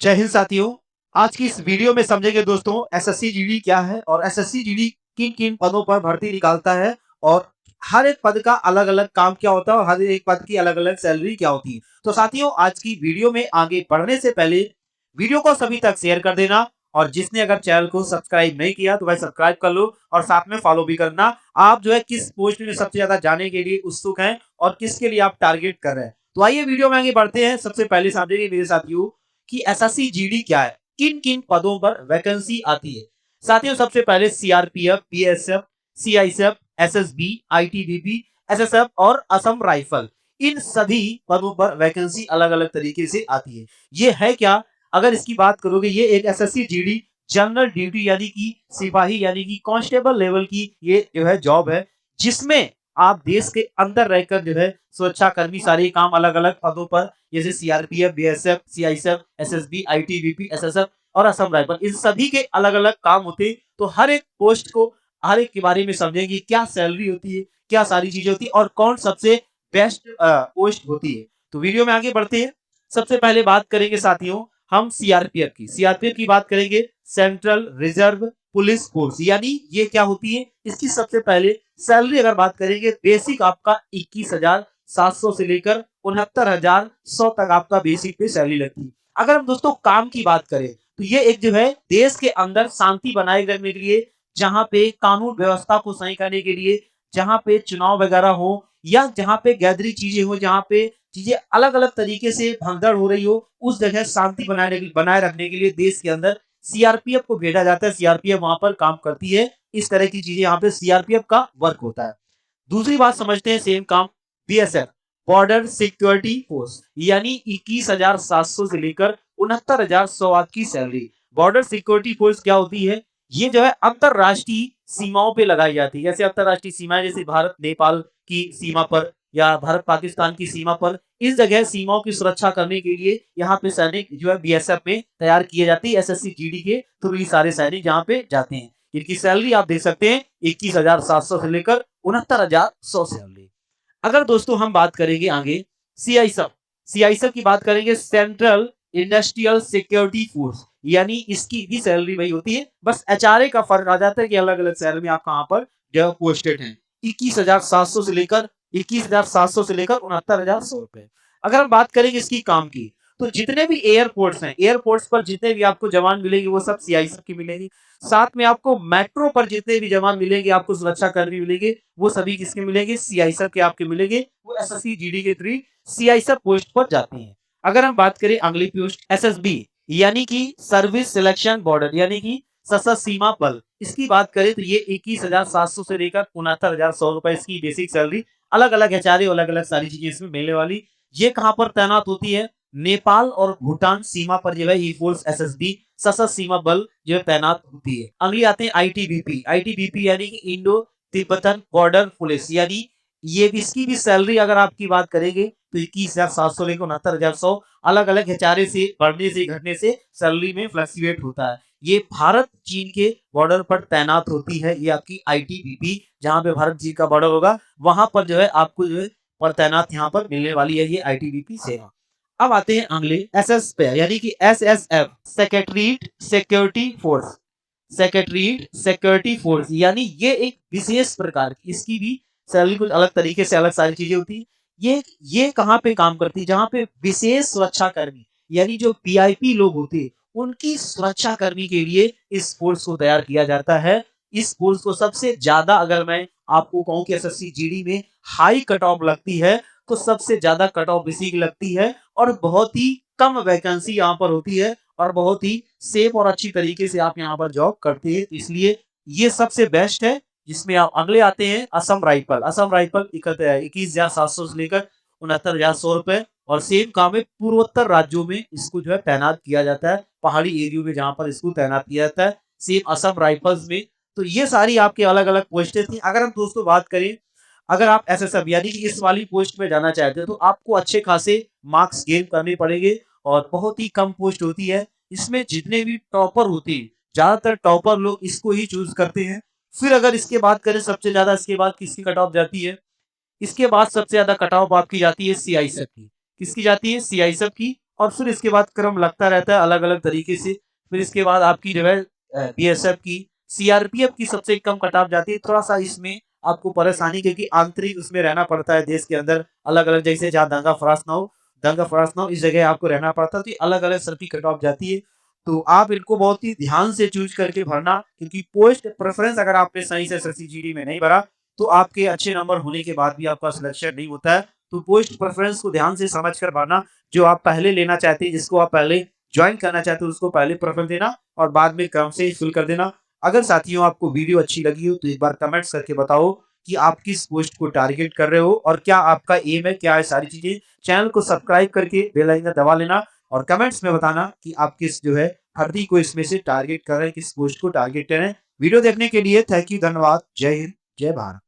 जय हिंद साथियों। आज की इस वीडियो में समझेंगे दोस्तों एसएससी जीडी क्या है और एसएससी जीडी किन किन पदों पर भर्ती निकालता है और हर एक पद का अलग अलग काम क्या होता है और हर एक पद की अलग अलग सैलरी क्या होती है। तो साथियों आज की वीडियो में आगे बढ़ने से पहले वीडियो को सभी तक शेयर कर देना और जिसने अगर चैनल को सब्सक्राइब नहीं किया तो भाई सब्सक्राइब कर लो और साथ में फॉलो भी करना। आप जो है किस पोस्ट में सबसे ज्यादा जाने के लिए उत्सुक हैं और किसके लिए आप टारगेट कर रहे हैं। तो आइए वीडियो में आगे बढ़ते हैं। सबसे पहले समझेंगे मेरे साथियों कि एसएससी जीडी क्या है, किन किन पदों पर वैकेंसी आती है। साथियों सबसे पहले CRPF, BSF, CISF, SSB, ITBP, SSF और असम राइफल, इन सभी पदों पर वैकेंसी अलग अलग तरीके से आती है। ये है क्या, अगर इसकी बात करोगे ये एक एसएससी जीडी जनरल ड्यूटी यानी कि सिपाही यानी कि कांस्टेबल लेवल की ये जो है जॉब है, जिसमें आप देश के अंदर रहकर जो है सुरक्षा कर्मी सारे काम अलग अलग पदों पर जैसे CRPF, BSF, CISF, SSB, ITBP, SSF और असम राइफल, इन सभी के अलग अलग काम होते। तो हर एक पोस्ट को हर एक के बारे में समझेंगे, क्या सैलरी होती है, क्या सारी चीजें होती है और कौन सबसे बेस्ट पोस्ट होती है। तो वीडियो में आगे बढ़ते हैं। सबसे पहले बात करेंगे साथियों हम सीआरपीएफ की। सीआरपीएफ की बात करेंगे, सेंट्रल रिजर्व पुलिस फोर्स, यानी ये क्या होती है। इसकी सबसे पहले सैलरी अगर बात करेंगे, बेसिक आपका 21,700 से लेकर 69,100 तक आपका बेसिक पे सैलरी लगती है। अगर हम दोस्तों काम की बात करें तो ये एक जो है देश के अंदर शांति बनाए रखने के लिए, जहां पे कानून व्यवस्था को सही करने के लिए, जहां पे चुनाव वगैरह हो या जहां पे गैदरी चीजें हो, जहां पे चीजें अलग अलग तरीके से भगदड़ हो रही हो, उस जगह शांति बनाए रखने के लिए देश के अंदर सीआरपीएफ को भेजा जाता है। सीआरपीएफ वहां पर काम करती है। इस तरह की चीजें यहाँ पे सीआरपीएफ का वर्क होता है। दूसरी बात समझते हैं सेम काम बीएसएफ, बॉर्डर सिक्योरिटी फोर्स, यानी 21,700 से लेकर 69,100 की सैलरी। बॉर्डर सिक्योरिटी फोर्स क्या होती है, ये जो है अंतरराष्ट्रीय सीमाओं पे लगाई जाती है। जैसे अंतरराष्ट्रीय सीमाएं, जैसे भारत नेपाल की सीमा पर या भारत पाकिस्तान की सीमा पर, इस जगह सीमाओं की सुरक्षा करने के लिए यहाँ पे सैनिक जो है बीएसएफ में तैयार किए जाते हैं। एसएससी जीडी के थ्रू ये सारे सैनिक जहाँ पे जाते हैं। इनकी सैलरी आप देख सकते हैं 21,700 से लेकर 69,100 सैलरी। अगर दोस्तों हम बात करेंगे आगे सीआईएसएफ, सीआईएसएफ की बात करेंगे, सेंट्रल इंडस्ट्रियल सिक्योरिटी फोर्स, यानी इसकी भी सैलरी वही होती है, बस एचआरए का फर्क आ जाता है कि अलग अलग सैलरी आप कहां पर जो पोस्टेड हैं। 21,700 से लेकर 21,700 से लेकर 69,100 रुपए। अगर हम बात करेंगे इसकी काम की, तो जितने भी एयरपोर्ट्स हैं, एयरपोर्ट्स पर जितने भी आपको जवान मिलेंगे वो सब सीआईएसएफ की मिलेंगी। साथ में आपको मेट्रो पर जितने भी जवान मिलेंगे, आपको सुरक्षा कर्मी मिलेंगे, वो सभी किसके मिलेंगे, सीआईएसएफ के आपके मिलेंगे। वो एसएससी जीडी के थ्रू सीआईएसएफ पोस्ट पर जाते हैं। अगर हम बात करें अगली पोस्ट एसएसबी, यानी कि सर्विस सिलेक्शन बॉर्डर, यानी कि सशस्त्र सीमा बल, इसकी बात करें तो ये 21,700 से लेकर 69,100 रुपए इसकी बेसिक सैलरी। अलग अलग एचआरए, अलग अलग सारी चीजें इसमें मिलने वाली। ये कहां पर तैनात होती है, नेपाल और भूटान सीमा पर जो है ये फोर्स एसएसबी सशस्त्र सीमा बल जो है तैनात होती है। अगली आते हैं आईटीबीपी। आईटीबीपी यानी कि इंडो तिब्बतन बॉर्डर पुलिस, यानी ये भी, इसकी भी सैलरी अगर आपकी बात करेंगे तो 21,700 लेकर 69,100, अलग अलग एचआरए से बढ़ने से घटने से सैलरी में फ्लक्चुएट होता है। ये भारत चीन के बॉर्डर पर तैनात होती है। ये आपकी आईटीबीपी, जहां पे भारत चीन का बॉर्डर होगा वहां पर जो है आपको जो है पर तैनात यहाँ पर मिलने वाली है ये आईटीबीपी सेवा। अब आते हैं अगले एसएस पे, यानी कि SSF, secretariat security force. Secretariat security force यानी ये एक विशेष प्रकार की, इसकी भी सैलरी कुछ अलग तरीके से अलग सारी चीजें होती है। ये कहाँ पे काम करती है, जहां पे विशेष सुरक्षा कर्मी यानी जो पीआईपी लोग होते हैं उनकी सुरक्षा कर्मी के लिए इस फोर्स को तैयार किया जाता है। इस फोर्स को सबसे ज्यादा, अगर मैं आपको कहूं कि एसएससी जीडी में हाई कट ऑफ लगती है, तो सबसे ज्यादा कट ऑफ इसी की लगती है और बहुत ही कम वैकेंसी यहाँ पर होती है और बहुत ही सेफ और अच्छी तरीके से आप यहाँ पर जॉब करते हैं। इसलिए ये सबसे बेस्ट है। जिसमें आप अगले आते हैं असम राइफल। असम राइफल 21,700 से लेकर 69,100 रुपए, और सेम काम है पूर्वोत्तर राज्यों में इसको जो है तैनात किया जाता है, पहाड़ी एरियो में जहां पर इसको तैनात किया जाता है सेम असम राइफल्स में। तो ये सारी आपके अलग अलग पोस्टें थी। अगर हम दोस्तों बात करें, अगर आप एसएसएफ यानी कि इस वाली पोस्ट में जाना चाहते हैं तो आपको अच्छे खासे मार्क्स गेन करने पड़ेंगे और बहुत ही कम पोस्ट होती है। इसमें जितने भी टॉपर होते हैं, ज्यादातर टॉपर लोग इसको ही चूज करते हैं। फिर अगर इसके बात करें सबसे ज्यादा इसके बाद किसकी कट ऑफ जाती है, इसके बाद सबसे ज्यादा कट ऑफ आपकी जाती है सीआईएसएफ की। किसकी जाती है, सीआईएसएफ की। और फिर इसके बाद क्रम लगता रहता है अलग-अलग तरीके से। फिर इसके बाद आपकी जो है बीएसएफ की, सीआरपीएफ की सबसे कम कट ऑफ जाती है। थोड़ा-सा इसमें आपको परेशानी क्योंकि आंतरिक उसमें रहना पड़ता है देश के अंदर अलग-अलग जैसे जहाँ दंगा-फराश ना हो इस जगह आपको रहना पड़ता है। तो अलग-अलग सबकी कट ऑफ जाती है। तो आप इनको बहुत ही ध्यान से चूज़ करके भरना क्योंकि पोस्ट प्रेफ़रेंस अगर आपने सही से एसएससी-जीडी में नहीं भरा, तो आपके अच्छे नंबर होने के बाद भी आपका सिलेक्शन नहीं होता है। तो पोस्ट प्रेफ़रेंस को ध्यान से समझ कर भरना, जो आप पहले लेना चाहते हैं, जिसको आप पहले जॉइन करना चाहते हो, उसको पहले प्रेफ़रेंस देना और बाद में क्रम से फिल कर देना। अगर साथियों आपको वीडियो अच्छी लगी हो, तो एक बार कमेंट्स करके बताओ कि आप किस पोस्ट को टारगेट कर रहे हो और क्या आपका एम है, क्या है सारी चीज़ें। चैनल को सब्सक्राइब करके बेल आइकन दबा लेना और कमेंट्स में बताना कि आप किस जो है भर्ती को इसमें से टारगेट कर रहे हैं, किस पोस्ट को टारगेट कर रहे हैं। वीडियो देखने के लिए थैंक यू, धन्यवाद। जय हिंद, जय भारत।